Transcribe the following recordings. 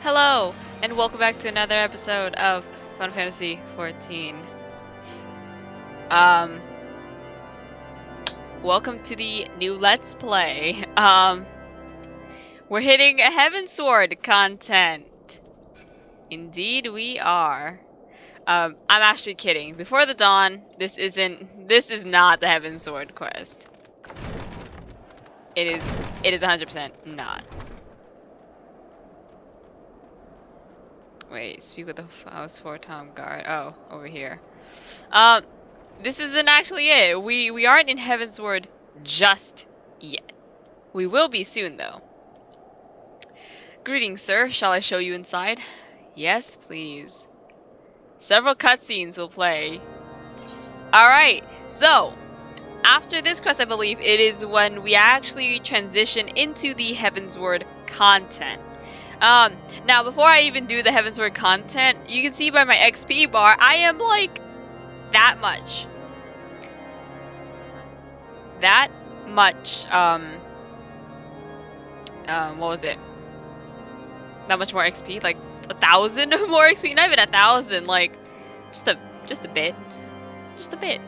Hello, and welcome back to another episode of Final Fantasy XIV. Um, Welcome to the new Let's Play. We're hitting a Heavensward content. Indeed we are. I'm actually kidding. Before the Dawn, this is not the Heavensward quest. It is 100% not. Wait, speak with the House Fortemps guard. Oh, over here. This isn't actually it. We aren't in Heavensward just yet. We will be soon, though. Greetings, sir. Shall I show you inside? Yes, please. Several cutscenes will play. Alright, so, after this quest, I believe, it is when we actually transition into the Heavensward content. Now, before I even do the Heavensward content, you can see by my XP bar, I am, like, that much. That much, what was it? That much more XP? Like, 1,000 more XP? Not even 1,000, like, just a bit. Just a bit.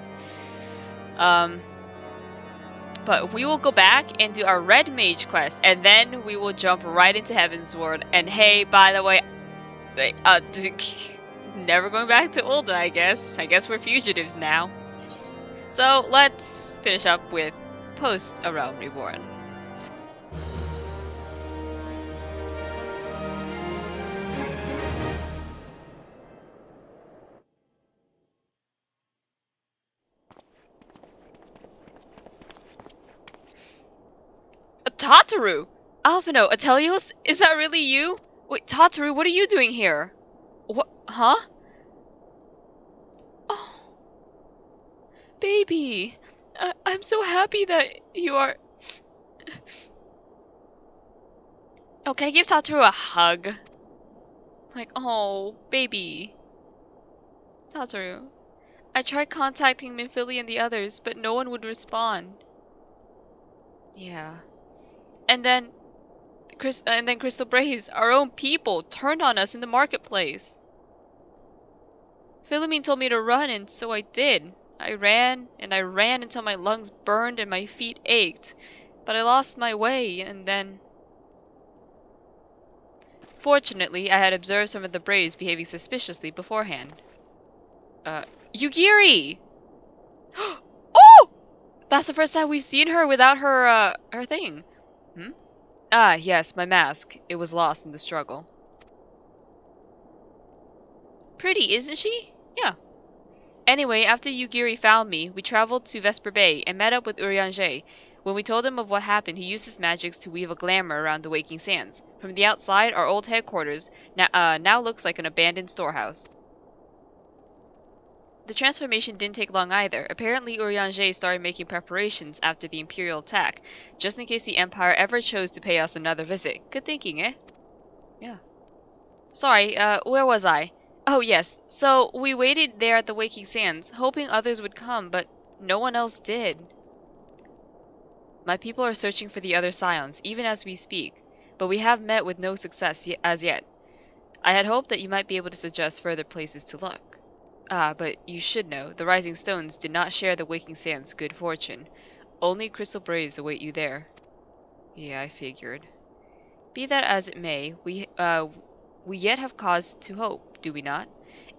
But we will go back and do our Red Mage quest, and then we will jump right into Heavensward. And hey, by the way, never going back to Ulda, I guess. I guess we're fugitives now. So, let's finish up with Post A Realm Reborn. Tataru! Alforno, Telus, is that really you? Wait, Tataru, what are you doing here? What? Huh? Oh, baby. I'm so happy that you are... Oh, can I give Tataru a hug? Like, oh, baby. Tataru. I tried contacting Minfili and the others, but no one would respond. Yeah. And then Crystal Braves, our own people, turned on us in the marketplace. Philomene told me to run, and so I did. I ran, and I ran until my lungs burned and my feet ached. But I lost my way, and then... Fortunately, I had observed some of the Braves behaving suspiciously beforehand. Yugiri! Oh! That's the first time we've seen her without her thing. Hmm? Ah, yes, my mask. It was lost in the struggle. Pretty, isn't she? Yeah. Anyway, after Yugiri found me, we traveled to Vesper Bay and met up with Urianger. When we told him of what happened, he used his magics to weave a glamour around the Waking Sands. From the outside, our old headquarters now looks like an abandoned storehouse. The transformation didn't take long either. Apparently, Urianger started making preparations after the Imperial attack, just in case the Empire ever chose to pay us another visit. Good thinking, eh? Yeah. Sorry, where was I? Oh, yes. So, we waited there at the Waking Sands, hoping others would come, but no one else did. My people are searching for the other Scions, even as we speak, but we have met with no success as yet. I had hoped that you might be able to suggest further places to look. Ah, but you should know, the Rising Stones did not share the Waking Sands' good fortune. Only Crystal Braves await you there. Yeah, I figured. Be that as it may, we yet have cause to hope, do we not?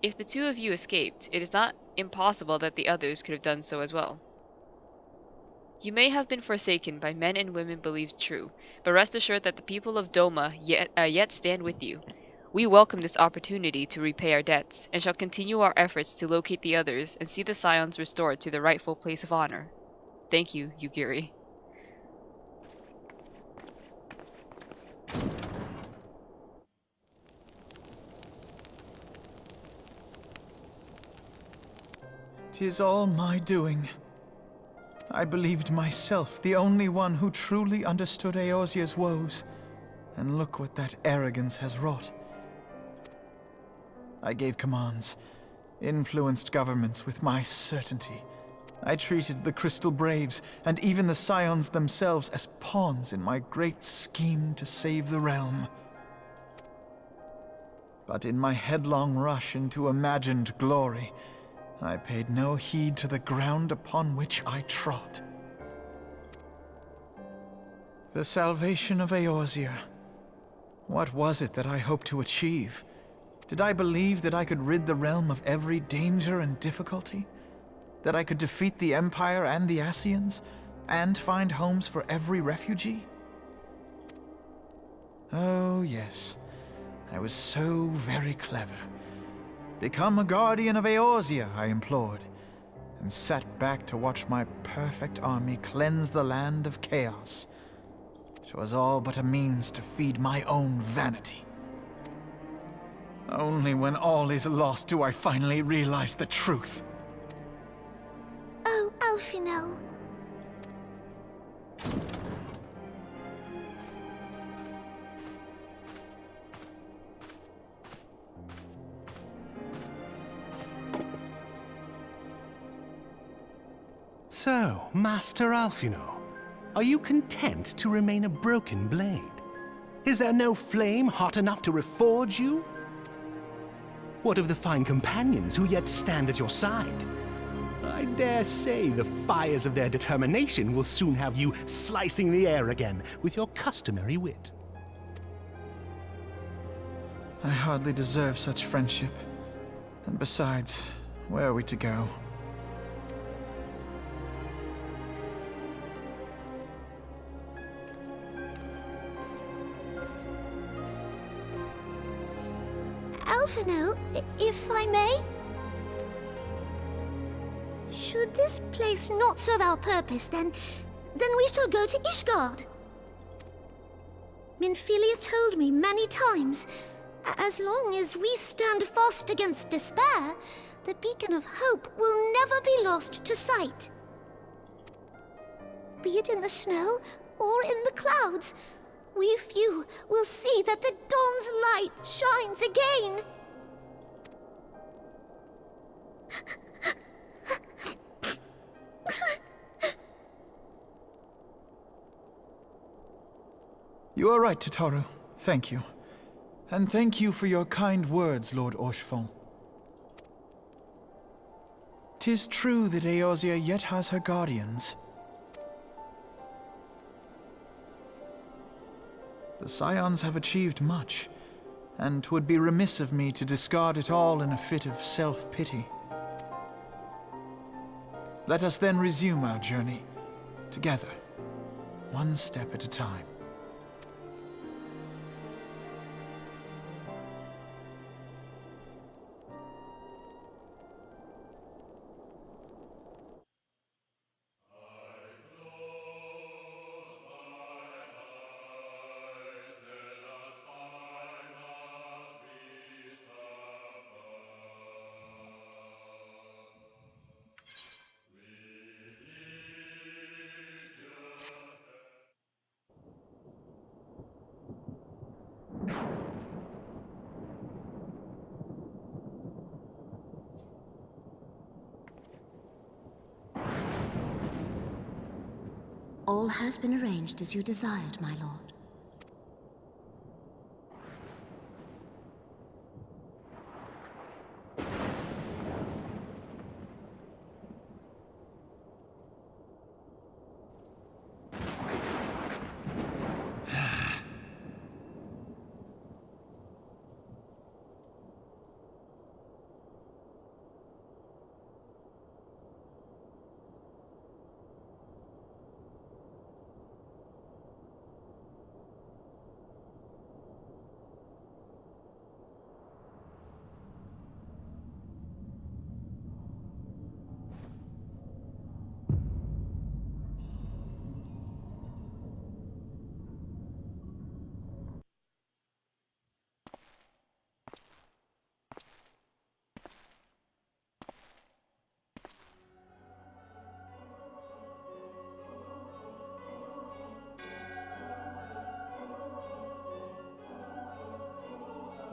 If the two of you escaped, it is not impossible that the others could have done so as well. You may have been forsaken by men and women believed true, but rest assured that the people of Doma yet stand with you. We welcome this opportunity to repay our debts, and shall continue our efforts to locate the others and see the Scions restored to their rightful place of honor. Thank you, Yugiri. "'Tis all my doing. I believed myself the only one who truly understood Eorzea's woes, and look what that arrogance has wrought. I gave commands, influenced governments with my certainty. I treated the Crystal Braves, and even the Scions themselves, as pawns in my great scheme to save the realm. But in my headlong rush into imagined glory, I paid no heed to the ground upon which I trod. The salvation of Eorzea. What was it that I hoped to achieve? Did I believe that I could rid the realm of every danger and difficulty? That I could defeat the Empire and the Ascians, and find homes for every refugee? Oh, yes. I was so very clever. Become a guardian of Eorzea, I implored, and sat back to watch my perfect army cleanse the land of chaos. It was all but a means to feed my own vanity. Only when all is lost do I finally realize the truth. Oh, Alforno. So, Master Alforno, are you content to remain a broken blade? Is there no flame hot enough to reforge you? What of the fine companions who yet stand at your side? I dare say the fires of their determination will soon have you slicing the air again with your customary wit. I hardly deserve such friendship. And besides, where are we to go? Alforno, if I may? Should this place not serve our purpose, then we shall go to Ishgard. Minfilia told me many times, as long as we stand fast against despair, the beacon of hope will never be lost to sight. Be it in the snow or in the clouds, we few will see that the dawn's light shines again. You are right, Tataru. Thank you. And thank you for your kind words, Lord Haurchefant. 'Tis true that Eorzea yet has her guardians. The Scions have achieved much, and 'twould be remiss of me to discard it all in a fit of self-pity. Let us then resume our journey, together, one step at a time. All has been arranged as you desired, my lord.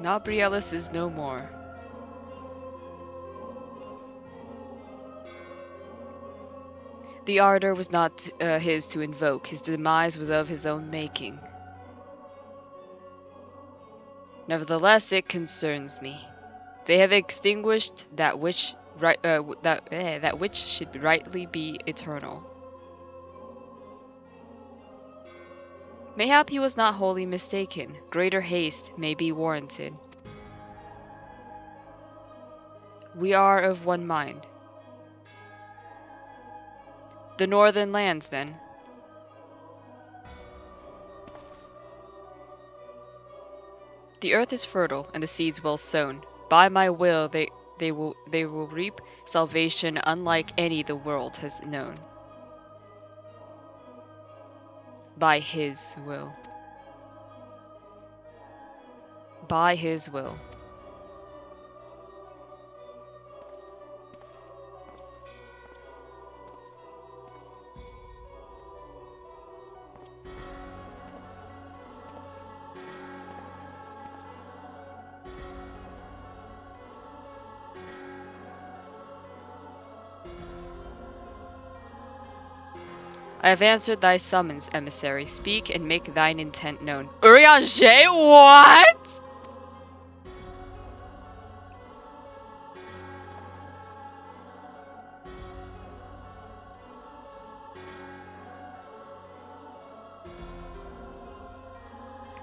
Nabrielus is no more. The ardor was not his to invoke, his demise was of his own making. Nevertheless, it concerns me. They have extinguished that which that which should rightly be eternal. Mayhap he was not wholly mistaken. Greater haste may be warranted. We are of one mind. The northern lands, then. The earth is fertile, and the seeds well sown. By my will, they will reap salvation unlike any the world has known. By his will. By his will. I have answered thy summons, emissary. Speak and make thine intent known. Urianger, what?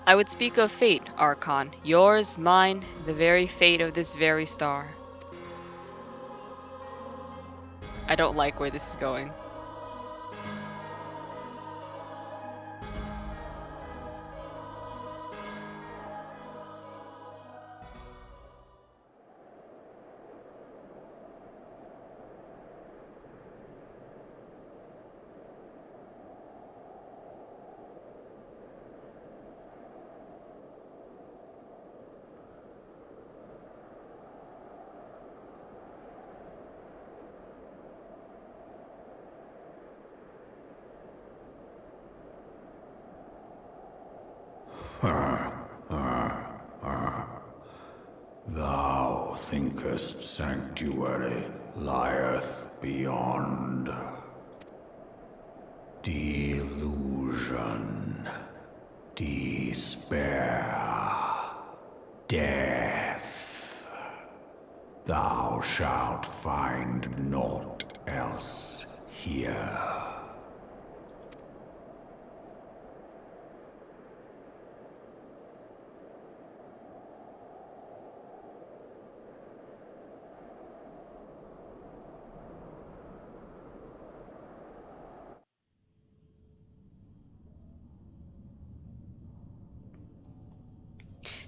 I would speak of fate, Archon. Yours, mine, the very fate of this very star. I don't like where this is going. Thou thinkest sanctuary lieth beyond. Delusion, despair, death. Thou shalt find naught else here.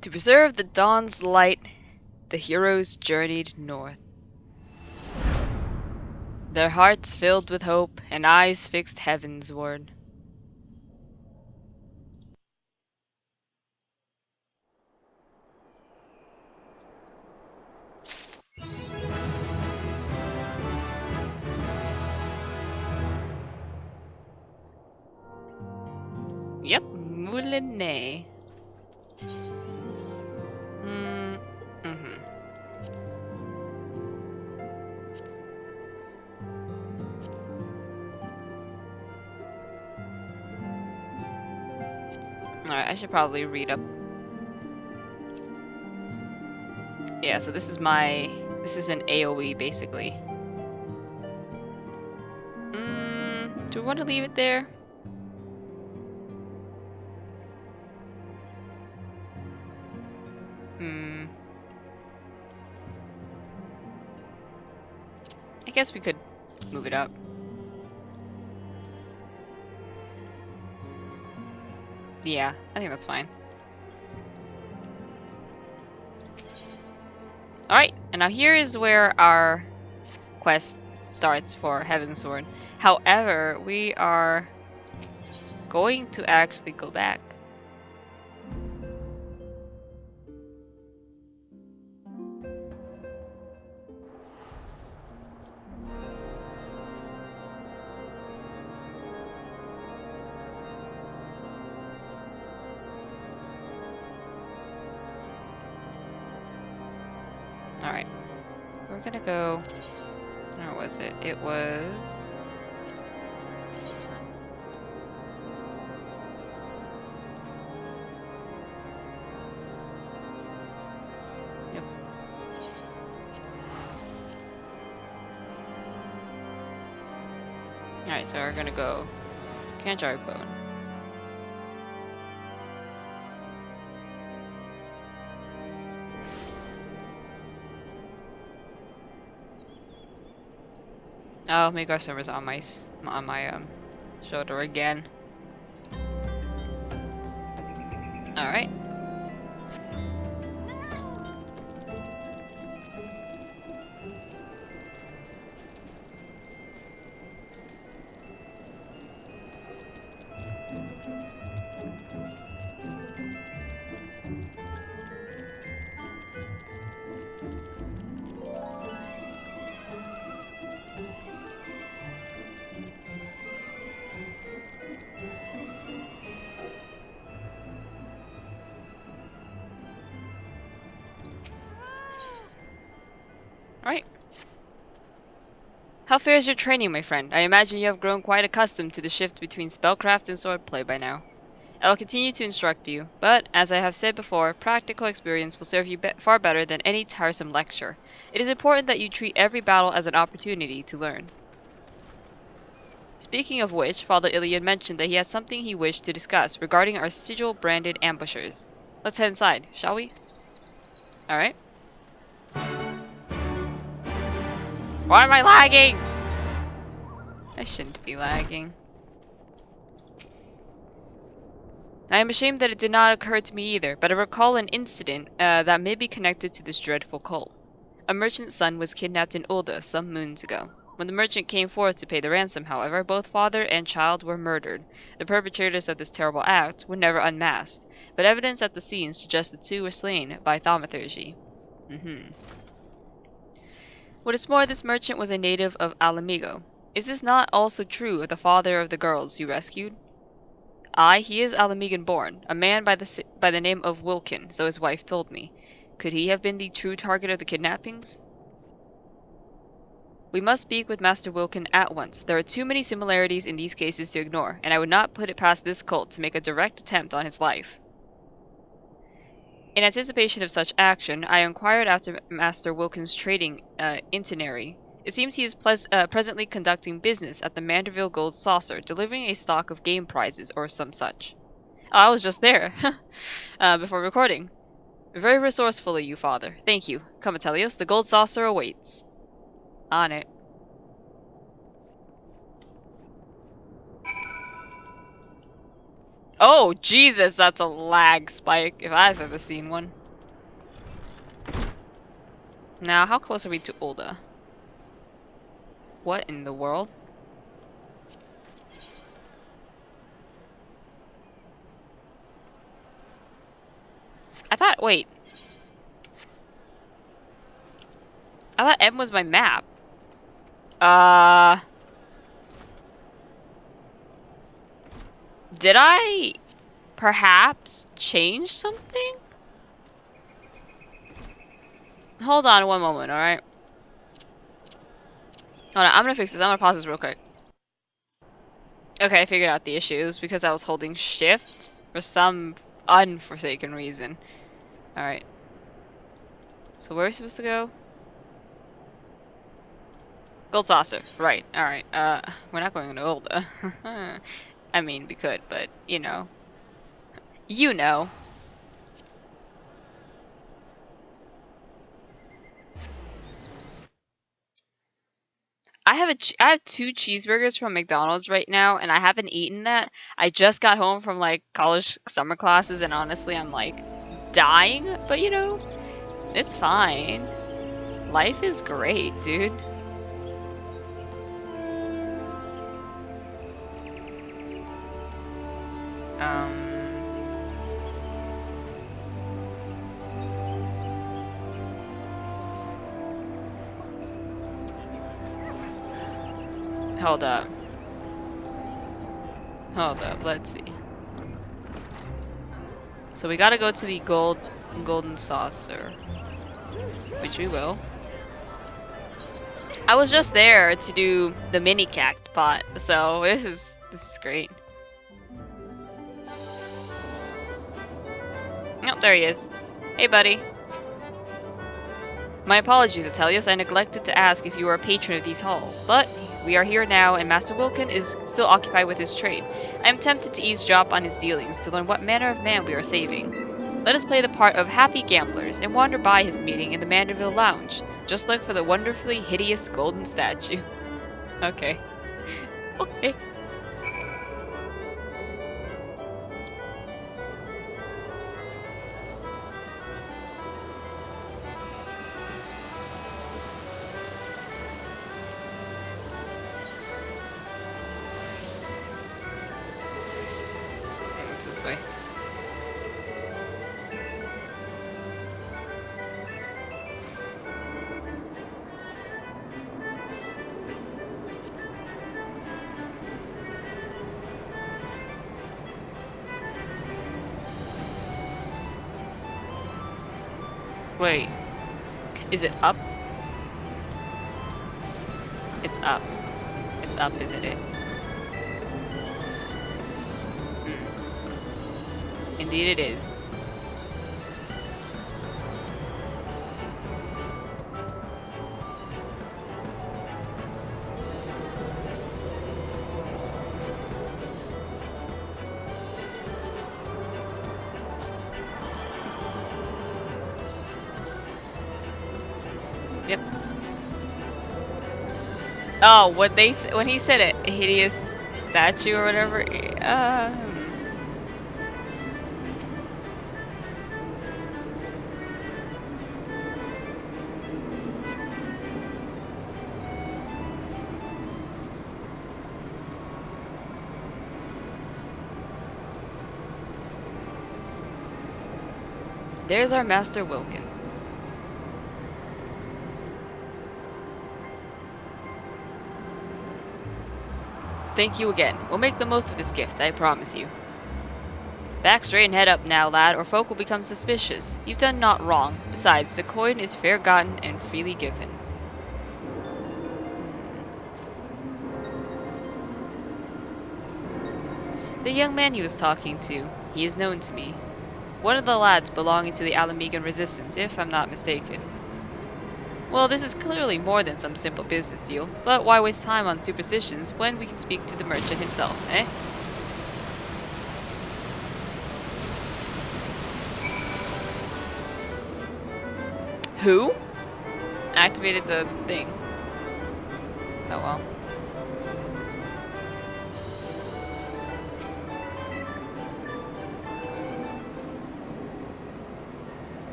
To preserve the dawn's light, the heroes journeyed north. Their hearts filled with hope and eyes fixed heavensward. Yep, Moulinet. Alright, I should probably read up. Yeah, so this is an AoE basically. Do we want to leave it there? I guess we could move it up. Yeah, I think that's fine. Alright, and now here is where our quest starts for Heavensward. However, we are going to actually go back. Alright, we're gonna go, where was it? It was... Alright, so we're gonna go Canjar Bone. Oh, Magar Server's on my shoulder again. Alright. Alright. How fares your training, my friend? I imagine you have grown quite accustomed to the shift between spellcraft and swordplay by now. I will continue to instruct you, but, as I have said before, practical experience will serve you far better than any tiresome lecture. It is important that you treat every battle as an opportunity to learn. Speaking of which, Father Iliad mentioned that he had something he wished to discuss regarding our sigil-branded ambushers. Let's head inside, shall we? Alright. Why am I lagging? I shouldn't be lagging. I am ashamed that it did not occur to me either, but I recall an incident that may be connected to this dreadful cult. A merchant's son was kidnapped in Ulda some moons ago. When the merchant came forth to pay the ransom, however, both father and child were murdered. The perpetrators of this terrible act were never unmasked, but evidence at the scene suggests the two were slain by thaumaturgy. What is more, this merchant was a native of Alamigo. Is this not also true of the father of the girls you rescued? Aye, he is Alamigan born, a man by the name of Wilkin, so his wife told me. Could he have been the true target of the kidnappings? We must speak with Master Wilkin at once. There are too many similarities in these cases to ignore, and I would not put it past this cult to make a direct attempt on his life. In anticipation of such action, I inquired after Master Wilkin's trading itinerary. It seems he is presently conducting business at the Manderville Gold Saucer, delivering a stock of game prizes or some such. Oh, I was just there before recording. Very resourceful of you, Father. Thank you. Come, Atelios, the Gold Saucer awaits. On it. Oh, Jesus, that's a lag spike, if I've ever seen one. Now, how close are we to Ulda? What in the world? Wait. I thought M was my map. Did I perhaps change something? Hold on one moment, alright? Hold on, I'm gonna fix this. I'm gonna pause this real quick. Okay, I figured out the issue. It was because I was holding shift for some unforsaken reason. Alright. So where are we supposed to go? Gold Saucer. Right, alright. We're not going to Ulda. I mean, we could, but, you know. You know. I have 2 cheeseburgers from McDonald's right now, and I haven't eaten that. I just got home from, like, college summer classes, and honestly, I'm, like, dying. But, you know, it's fine. Life is great, dude. Hold up. Hold up, let's see. So we gotta go to the golden saucer. Which we will. I was just there to do the mini cact pot, so this is great. Oh, there he is. Hey, buddy. My apologies, Atelios. I neglected to ask if you were a patron of these halls, but We are here now, and Master Wilkin is still occupied with his trade. I am tempted to eavesdrop on his dealings to learn what manner of man we are saving. Let us play the part of happy gamblers and wander by his meeting in the Manderville Lounge. Just look for the wonderfully hideous golden statue. Okay. Okay. This way. Wait. Is it up? It's up. It's up, isn't it? Indeed it is. Yep. Oh, when he said it, hideous statue or whatever. There's our Master Wilkin. Thank you again. We'll make the most of this gift, I promise you. Back straight and head up now, lad, or folk will become suspicious. You've done naught wrong. Besides, the coin is fair gotten and freely given. The young man he was talking to, he is known to me. One of the lads belonging to the Alamegan resistance, if I'm not mistaken. Well, this is clearly more than some simple business deal, but why waste time on superstitions when we can speak to the merchant himself, eh? Who? Activated the thing. Oh well.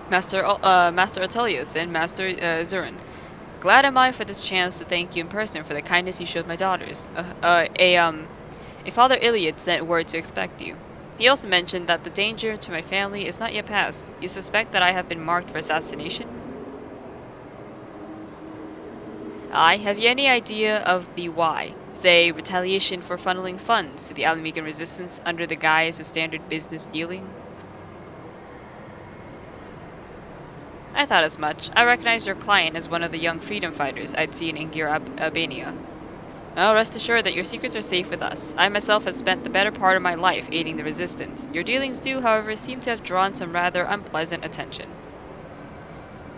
Master Atelius and Master Zurin. Glad am I for this chance to thank you in person for the kindness you showed my daughters. A Father Iliad sent word to expect you. He also mentioned that the danger to my family is not yet past. You suspect that I have been marked for assassination? Aye, have you any idea of the why? Say, retaliation for funneling funds to the Alamegan resistance under the guise of standard business dealings? I thought as much. I recognized your client as one of the young freedom fighters I'd seen in Albania. Well, rest assured that your secrets are safe with us. I myself have spent the better part of my life aiding the resistance. Your dealings do, however, seem to have drawn some rather unpleasant attention.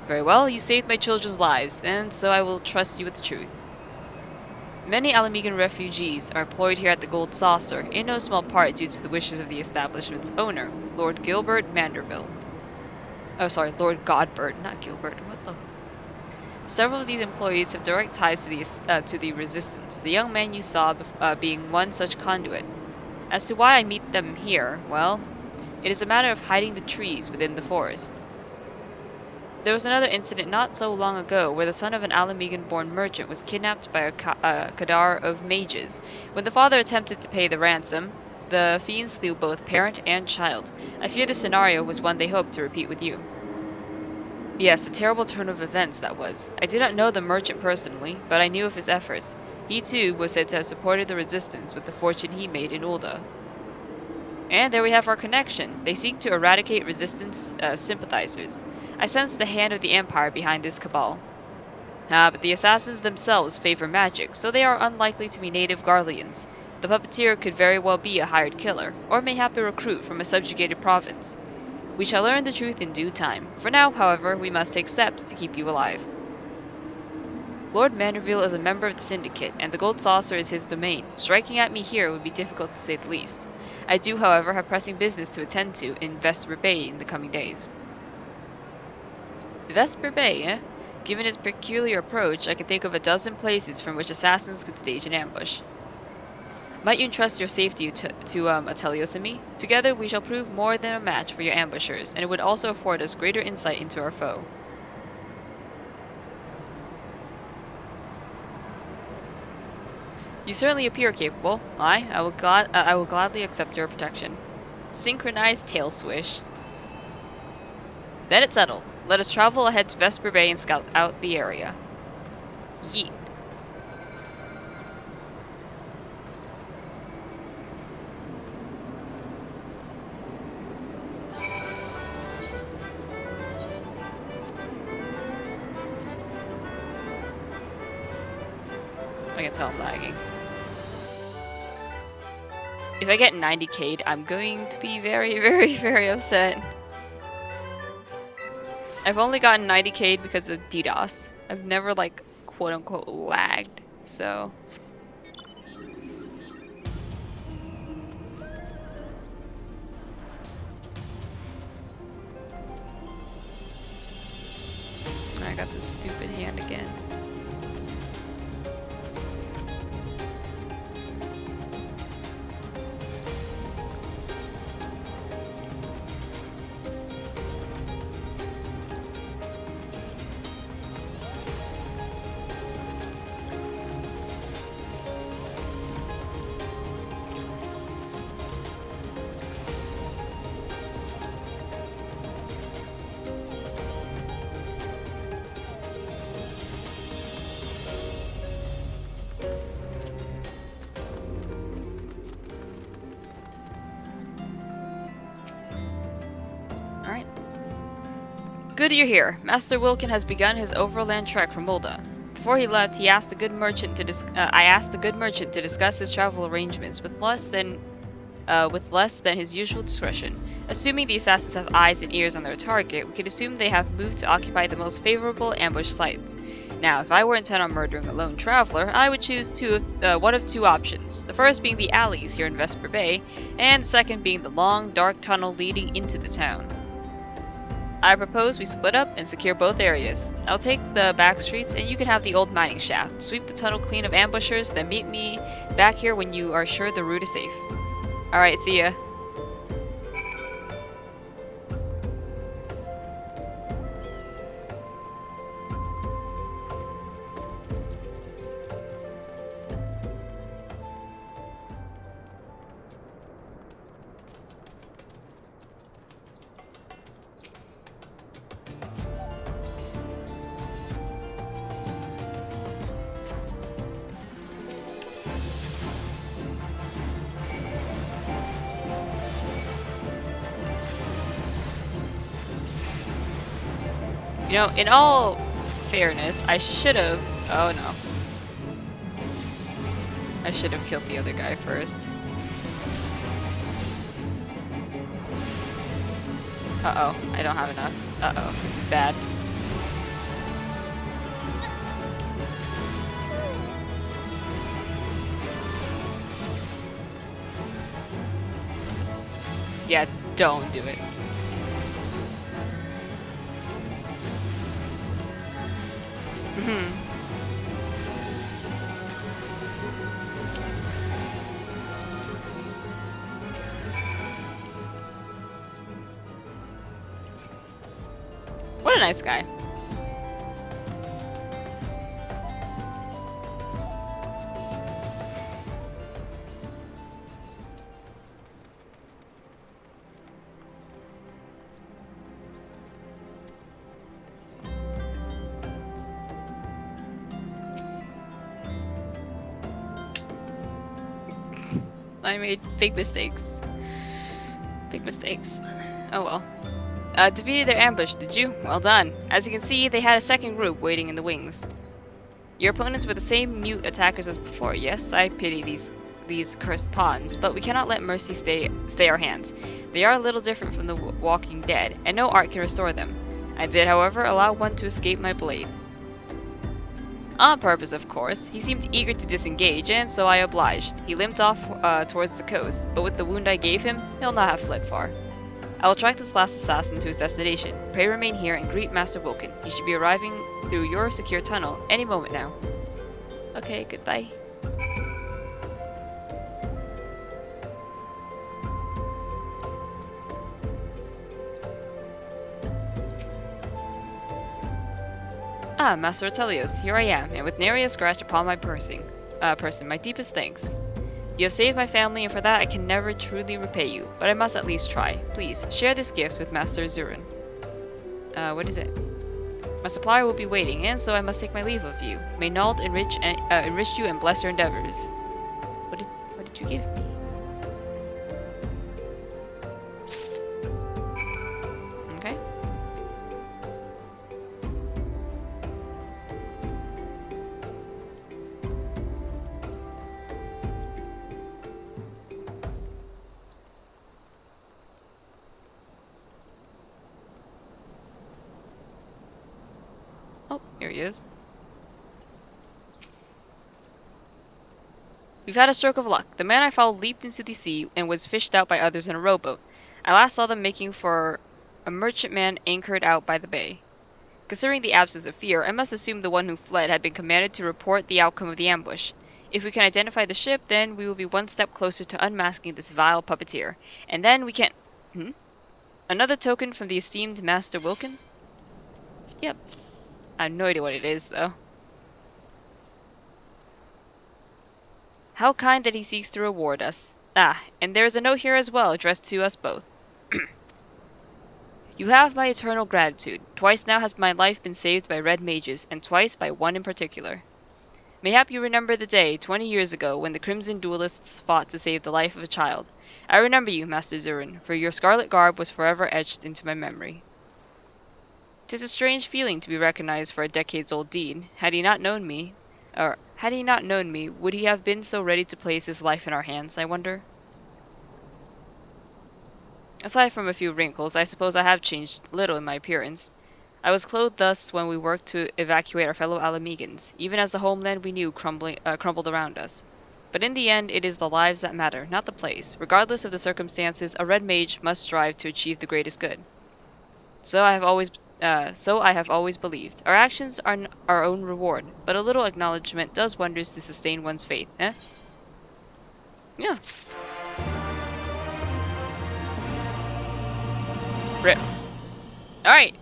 Very well, you saved my children's lives, and so I will trust you with the truth. Many Alamegan refugees are employed here at the Gold Saucer, in no small part due to the wishes of the establishment's owner, Lord Gilbert Manderville. Oh, sorry, Lord Godbert, not Gilbert. What the? Several of these employees have direct ties to the resistance, the young man you saw being one such conduit. As to why I meet them here, well, it is a matter of hiding the trees within the forest. There was another incident not so long ago where the son of an Alamegan-born merchant was kidnapped by a Kadar of mages. When the father attempted to pay the ransom, the fiends slew both parent and child. I fear the scenario was one they hoped to repeat with you. Yes, a terrible turn of events that was. I did not know the merchant personally, but I knew of his efforts. He too was said to have supported the resistance with the fortune he made in Ulda. And there we have our connection. They seek to eradicate resistance sympathizers. I sense the hand of the Empire behind this cabal. But the assassins themselves favor magic, so they are unlikely to be native Garleans. The puppeteer could very well be a hired killer, or mayhap a recruit from a subjugated province. We shall learn the truth in due time. For now, however, we must take steps to keep you alive. Lord Manorville is a member of the Syndicate, and the Gold Saucer is his domain. Striking at me here would be difficult to say the least. I do, however, have pressing business to attend to in Vesper Bay in the coming days. Vesper Bay, eh? Given its peculiar approach, I can think of a dozen places from which assassins could stage an ambush. Might you entrust your safety to Atelios and me? Together we shall prove more than a match for your ambushers, and it would also afford us greater insight into our foe. You certainly appear capable. I will gladly accept your protection. Synchronized tail swish. Then it's settled. Let us travel ahead to Vesper Bay and scout out the area. Yeet. I can tell I'm lagging. If I get 90k'd, I'm going to be very, very, very upset. I've only gotten 90k'd because of DDoS. I've never, like, quote-unquote lagged, so... I got this stupid hand again. Alright. Good you're here. Master Wilkin has begun his overland trek from Mulda. Before he left, I asked the good merchant to discuss his travel arrangements with less than his usual discretion. Assuming the assassins have eyes and ears on their target, we could assume they have moved to occupy the most favorable ambush sites. Now, if I were intent on murdering a lone traveler, I would choose one of two options. The first being the alleys here in Vesper Bay, and the second being the long, dark tunnel leading into the town. I propose we split up and secure both areas. I'll take the back streets and you can have the old mining shaft. Sweep the tunnel clean of ambushers, then meet me back here when you are sure the route is safe. Alright, see ya. You know, in all fairness, I should have... Oh no. I should have killed the other guy first. Uh-oh, I don't have enough. Uh-oh, this is bad. Yeah, don't do it. What a nice guy. I made big mistakes. Big mistakes. Oh well. Defeated their ambush, did you? Well done. As you can see, they had a second group waiting in the wings. Your opponents were the same mute attackers as before. Yes, I pity these these cursed pawns, but we cannot let mercy stay our hands. They are a little different from the walking dead, and no art can restore them. I did, however, allow one to escape my blade. On purpose, of course. He seemed eager to disengage, and so I obliged. He limped off towards the coast, but with the wound I gave him, he'll not have fled far. I will track this last assassin to his destination. Pray remain here and greet Master Wilken. He should be arriving through your secure tunnel any moment now. Okay, goodbye. Ah, Master Telus, here I am, and with nary a scratch upon my person, my deepest thanks. You have saved my family, and for that I can never truly repay you, but I must at least try. Please, share this gift with Master Zurin. What is it? My supplier will be waiting, and so I must take my leave of you. May Nald enrich you and bless your endeavors. What did you give me? Okay. Oh, here he is. We've had a stroke of luck. The man I followed leaped into the sea and was fished out by others in a rowboat. I last saw them making for a merchantman anchored out by the bay. Considering the absence of fear, I must assume the one who fled had been commanded to report the outcome of the ambush. If we can identify the ship, then we will be one step closer to unmasking this vile puppeteer. And then we can... Another token from the esteemed Master Wilken? Yep. I have no idea what it is, though. How kind that he seeks to reward us. Ah, and there is a note here as well, addressed to us both. You have my eternal gratitude. Twice now has my life been saved by red mages, and twice by one in particular. Mayhap you remember the day, 20 years ago, when the Crimson Duelists fought to save the life of a child. I remember you, Master Zurin, for your scarlet garb was forever etched into my memory. 'Tis a strange feeling to be recognized for a decades-old deed. Had he not known me, would he have been so ready to place his life in our hands, I wonder? Aside from a few wrinkles, I suppose I have changed little in my appearance. I was clothed thus when we worked to evacuate our fellow Alamegans, even as the homeland we knew crumbled around us. But in the end, it is the lives that matter, not the place. Regardless of the circumstances, a red mage must strive to achieve the greatest good. So I have always believed. Our actions are our own reward, but a little acknowledgement does wonders to sustain one's faith, eh? Yeah. Rip. Alright.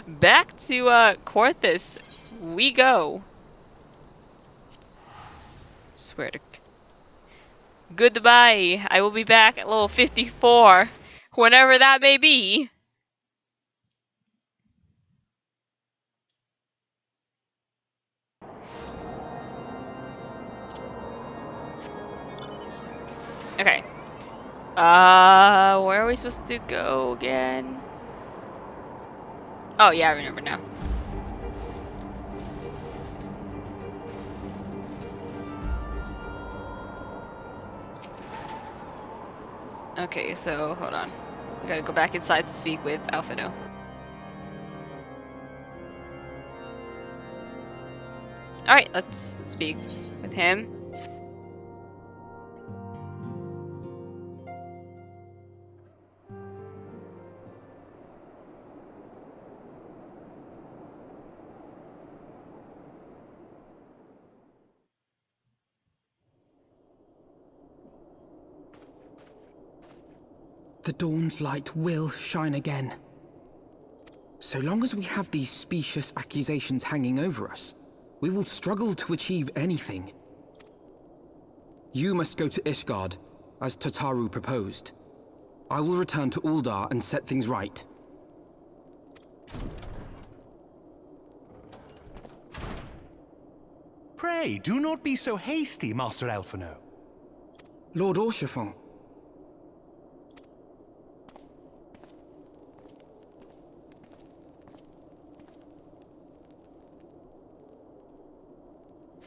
Back to, Corthus. We go. Swear to... Goodbye. I will be back at level 54. Whenever that may be. Okay. Where are we supposed to go again? Oh, yeah, I remember now. Okay, so, hold on. We gotta go back inside to speak with Alforno. Alright, let's speak with him. The dawn's light will shine again. So long as we have these specious accusations hanging over us, we will struggle to achieve anything. You must go to Ishgard, as Tataru proposed. I will return to Uldar and set things right. Pray, do not be so hasty, Master Alforno. Lord Haurchefant.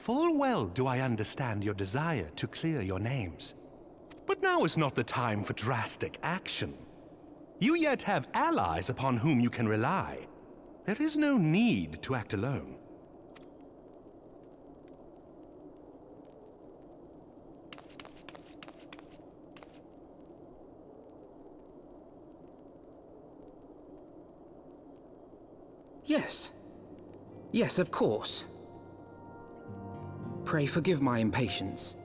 Full well do I understand your desire to clear your names. But now is not the time for drastic action. You yet have allies upon whom you can rely. There is no need to act alone. Yes. Yes, of course. Pray forgive my impatience.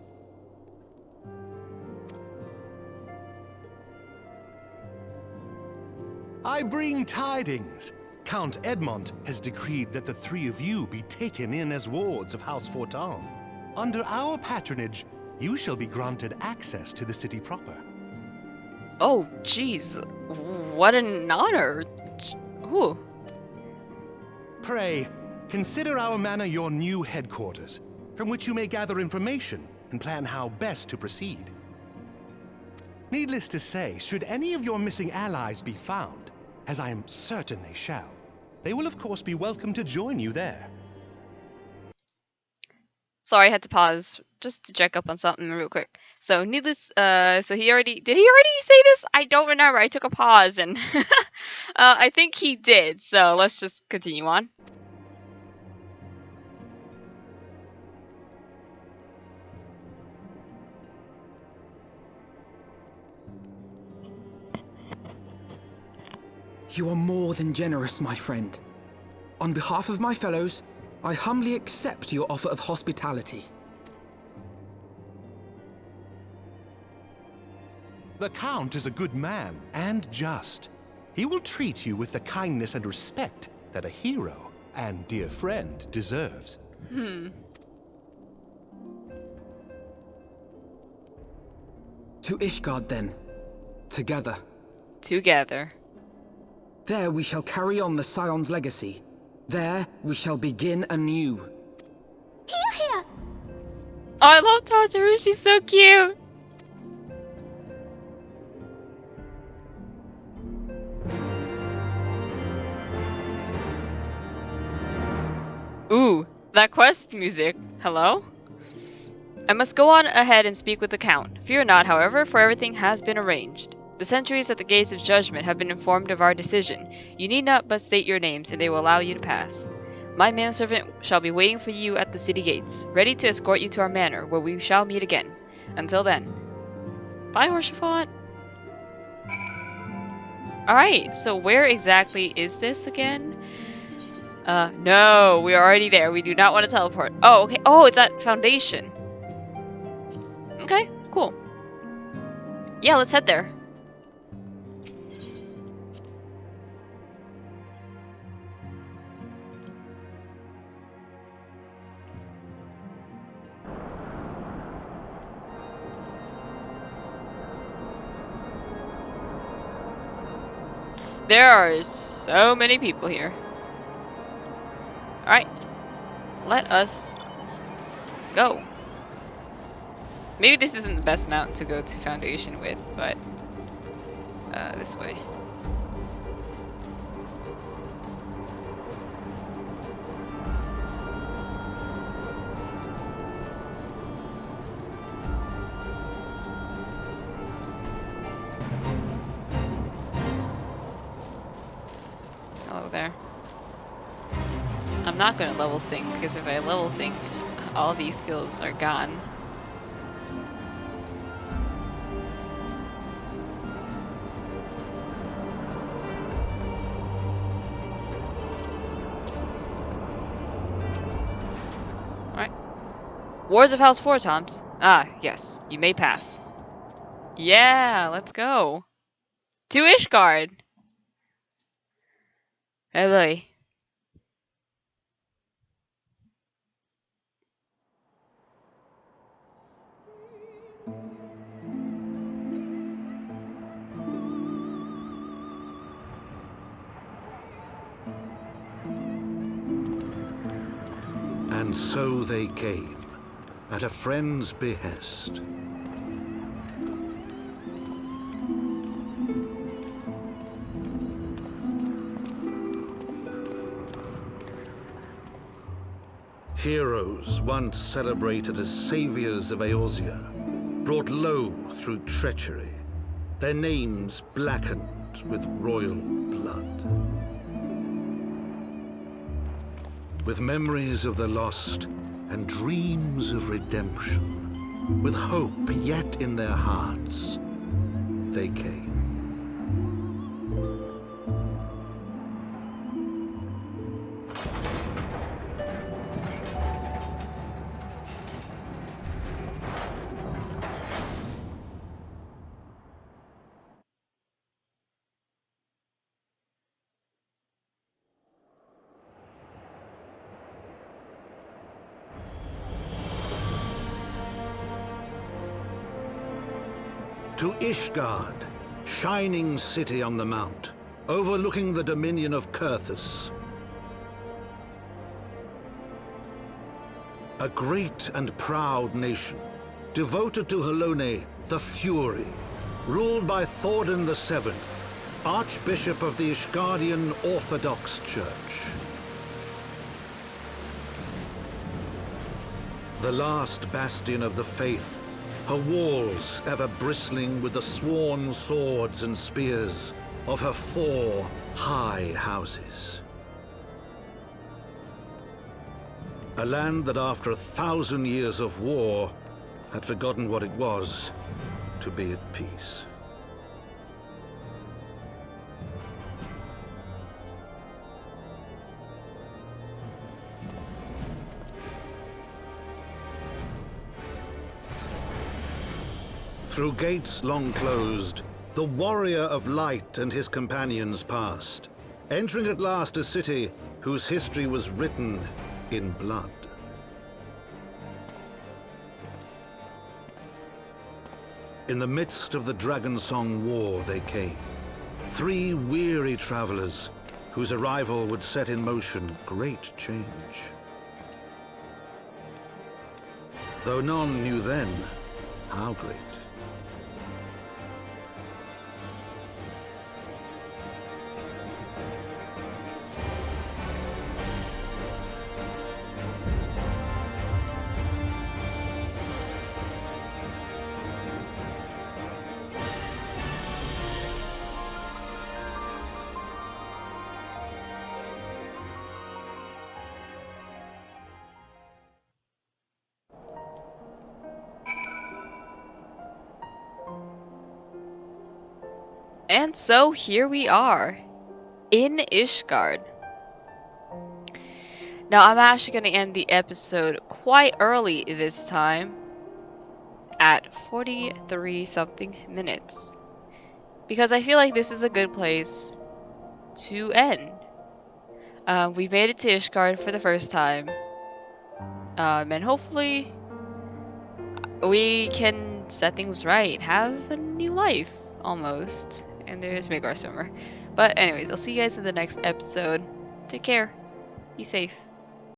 I bring tidings. Count Edmont has decreed that the three of you be taken in as wards of House Fortemps. Under our patronage, you shall be granted access to the city proper. Oh, jeez. What an honor. Ooh. Pray, consider our manor your new headquarters, from which you may gather information and plan how best to proceed. Needless to say, should any of your missing allies be found, as I am certain they shall, they will of course be welcome to join you there. Sorry, I had to pause just to check up on something real quick. So so did he already say this? I don't remember. I took a pause and I think he did. So let's just continue on. You are more than generous, my friend. On behalf of my fellows, I humbly accept your offer of hospitality. The Count is a good man and just. He will treat you with the kindness and respect that a hero and dear friend deserves. Hmm. To Ishgard, then. Together. Together. There we shall carry on the Scions' legacy. There we shall begin anew. Here, here! Oh, I love Tataru. She's so cute. Ooh, that quest music. Hello? I must go on ahead and speak with the Count. Fear not, however, for everything has been arranged. The sentries at the gates of judgment have been informed of our decision. You need not but state your names, and they will allow you to pass. My manservant shall be waiting for you at the city gates, ready to escort you to our manor, where we shall meet again. Until then. Bye, Haurchefant. Alright, so where exactly is this again? No, we are already there. We do not want to teleport. Oh, okay. Oh, it's at Foundation. Okay, cool. Yeah, let's head there. There are so many people here. Alright. Let us go. Maybe this isn't the best mount to go to Foundation with, but this way. Hello there. I'm not going to level sync, because if I level sync, all these skills are gone. Alright. Wars of House Fortemps. Ah, yes. You may pass. Yeah, let's go. To Ishgard. Oh boy. And so they came, at a friend's behest. Heroes once celebrated as saviors of Eorzea, brought low through treachery, their names blackened with royal blood. With memories of the lost and dreams of redemption, with hope yet in their hearts, they came. To Ishgard, shining city on the mount, overlooking the dominion of Kurthus. A great and proud nation, devoted to Halone, the Fury, ruled by Thordan VII, Archbishop of the Ishgardian Orthodox Church. The last bastion of the faith, her walls ever bristling with the sworn swords and spears of her 4 high houses. A land that after 1,000 years of war had forgotten what it was to be at peace. Through gates long closed, the warrior of light and his companions passed, entering at last a city whose history was written in blood. In the midst of the Dragonsong War they came, 3 weary travelers whose arrival would set in motion great change. Though none knew then how great. And so here we are, in Ishgard. Now I'm actually going to end the episode quite early this time, at 43 something minutes, because I feel like this is a good place to end. We made it to Ishgard for the first time, and hopefully we can set things right, have a new life, almost. And there's Midgar somewhere. But anyways, I'll see you guys in the next episode. Take care. Be safe.